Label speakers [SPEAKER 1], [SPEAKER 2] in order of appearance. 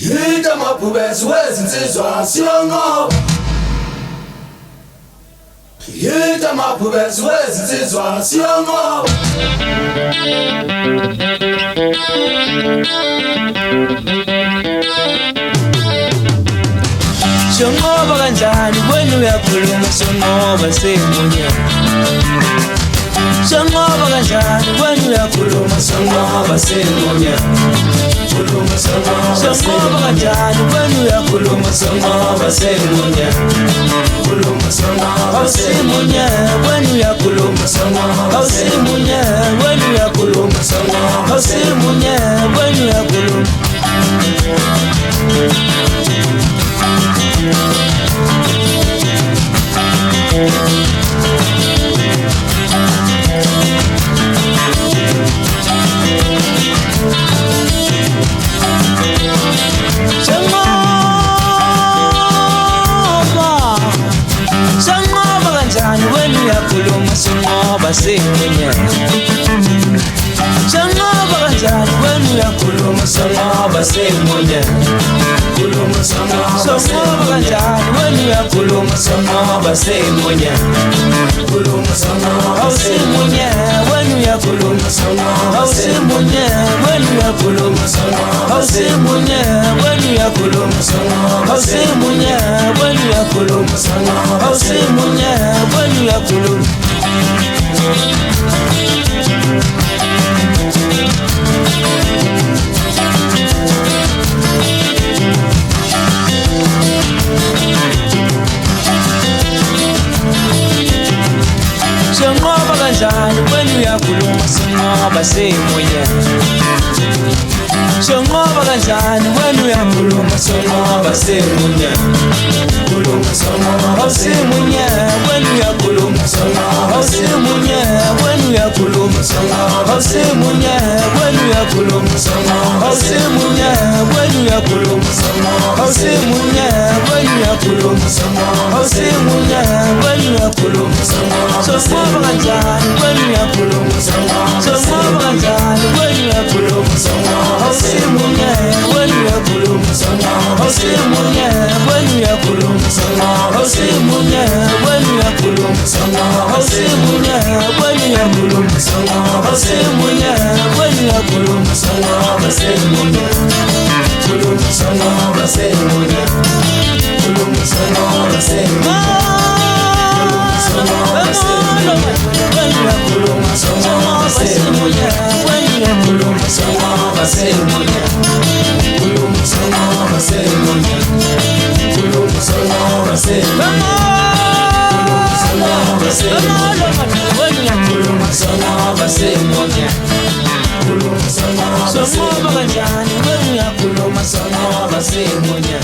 [SPEAKER 1] Hita maphubesi wezinsizwa siyonqoba. Hita maphubesi wezinsizwa siyonqoba.
[SPEAKER 2] Songoba kanjani wena uyakhuluma songoba semunye. Songoba kanjani wena uyakhuluma songoba semunye. Songoba kanjani wena uyakhuluma songoba semunye. Awusimunye wena uyakhuluma songoba. Awusimunye wena uyakhuluma songoba. Awusimunye wena uyakhuluma. Songoba kanjani wena uyakhuluma songoba semunye. Songoba kanjani wena uyakhuluma songoba semunye. Songoba kanjani wena uyakhuluma songoba semunye. Awusimunye wena uyakhuluma songoba. Awusimunye wena uyakhuluma songoba. Awusimunye wena uyakhuluma songoba. Awusimunye wena uyakhuluma songoba. Awusimunye wena uyakhuluma. Songoba kanjani wena uyakhuluma songoba semunye. Songoba kanjani wena uyakhuluma songoba semunye. Awusimunye wena uyakhuluma songoba. Awusimunye wena uyakhuluma songoba. Awusimunye wena uyakhuluma songoba. Awusimunye wena uyakhuluma songoba. Awusimunye wena uyakhuluma songoba. Awusimunye wena uyakhuluma songoba. Songoba kanjani wena uyakhuluma songoba. Songoba kanjani wena uyakhuluma songoba. Awusimunye wena uyakhuluma songoba. Awusimunye wena uyakhuluma songoba. Awusimunye wena uyakhuluma songoba. Awusimunye wena uyakhuluma songoba. Awusimunye wena uyakhuluma songoba semunye. Khuluma songoba semunye. Khuluma songoba semunye. Songoba semunye. Wena uyakhuluma songoba semunye. Wena uyakhuluma songoba semunye. Khuluma songoba semunye. Khuluma songoba semunye. Songoba kanjani wena uyakhuluma songoba semunye.